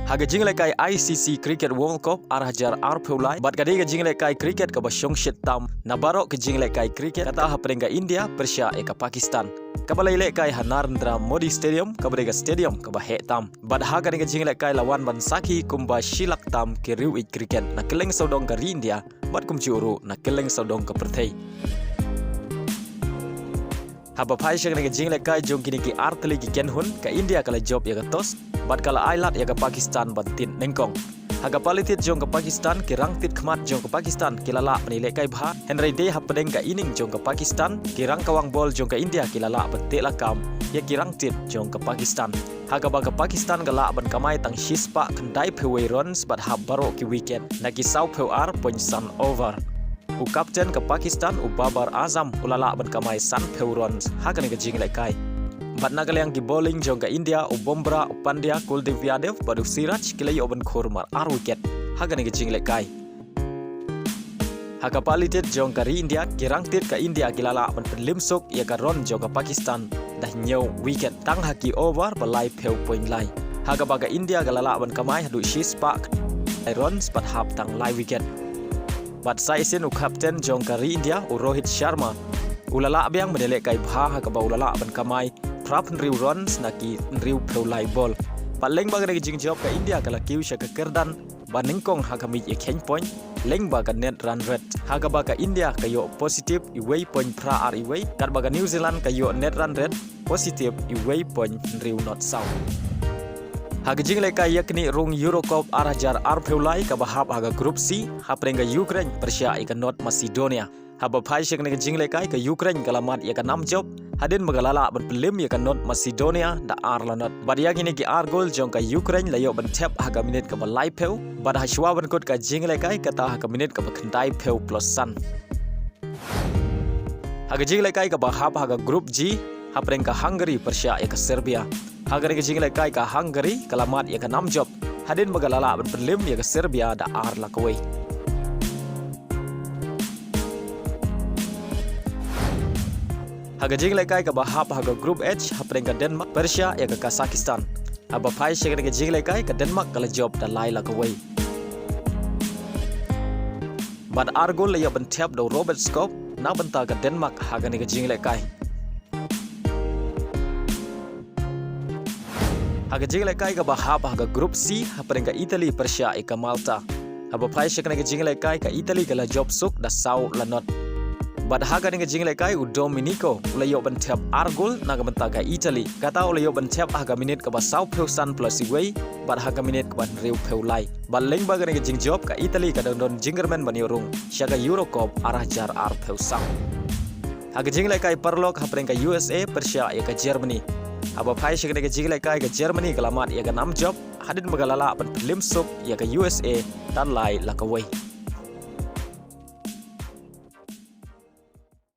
Haga jinglekai ICC Cricket World Cup arhajar arpeulai bat kadiga jinglekai cricket ka basyong shitam nabarok ke jinglekai cricket kata haprenga India Persia eka Pakistan kabalailekai Narendra Modi Stadium kabrega stadium ka bahetam bat haga ninga jinglekai lawan bansaki kumba shilak tam ke riu cricket na keleng saudong ka India bat kumciuru na keleng saudong ka Perthai haba paisha ninga jinglekai jong kini ki artli ki kenhun ka India kala job ya tos bat kala ailat ya ke Pakistan bantin nengkong haga palitit jong ke Pakistan kirang tit khmat jong ke Pakistan kilala menilai kai bha Henry Day hapedeng ka ining jong ke Pakistan kirang kawang bol jong ke India kilala betik lakam ya kirang tit jong ke Pakistan haga ba ke Pakistan gala ban kamai tang shispa kendai peway runs bat hab baro ki weekend na ki sau peu ar point sun over u kapten ke Pakistan u Babar Azam ulala ban kamai san peu runs haga ni ke jinglai kai bat nagalayang ki bowling jong ka India u Bumrah u Pandya Kuldeep Yadav badu Siraj kilai oban khormar ar wicket haga ni jingle kai haga palitet jong ka India kirang tit ka India kilala ban penlimsuk ya ka ron jong ka Pakistan dah nyau wicket tang haki over balai peu point lai haga baga India galala ban kamai hadu shispa runs bat hap tang lai wicket bat saisin u kapten jong ka India u Rohit Sharma ulala biang menelek kai bha haga ba ulala ban kamai prap riu runs naki riu pelai bol paleng baga ngi jing job ka India kala kiu sha ka kerdan baningkong haga mi e ken point leng baga net run red haga baga India kayo positive iway point pra ar iway kar baga New Zealand kayo net run red positive iway point riu not south haga jing le kai yakni rung Euro Cup arhajar ar pelai ka bahap haga group C haprenga Ukraine Persia ika North Macedonia haba phai shek ne jing le kai ka Ukraine kalamat ya ka nam job hadin magalala ban pelim ya ka North Macedonia da Arlanot badia gini ki ar gol jong ka Ukraine layo ban tap haga minit ka balai peu bad hashwa ban kot ka jing le kai kata haga minit ka bakhandai peu plus san haga jing le kai ka bahap haga group G hapreng ka Hungary Persia ya ka Serbia haga ne jing le kai ka Hungary kalamat ya ka nam job hadin magalala ban pelim ya ka Serbia da Arlakaway haga jing lekai ka bahap haga group H hapreng ka Denmark Persia ya ka Kazakhstan haba phai shek ka jing lekai ka Denmark kala job da lai la kawai bad argol ya ban tap do Robert Skop na banta ka Denmark haga ni ka jing lekai haga jing lekai ka bahap haga group C hapreng ka Italy Persia ya ka Malta haba phai shek ka jing lekai ka Italy kala job suk da sau lanot bad haga ninga jing lekai u Dominico ulayo ban tap argol naga bentaga Italy kata ulayo ban tap haga minit ka ba sau peu san plus iway bad haga minit ka ban riu peu lai bad leng baga ninga jing job ka Italy ka don jingerman ban yorung syaga Euro Cup arhajar ar peu sang haga jing lekai parlok hapreng ka USA Persia ya ka Germany aba phai syaga ninga jing lekai ka Germany kalamat ya ka nam job hadin magalala ban pelim sup ya ka USA tan lai lakaway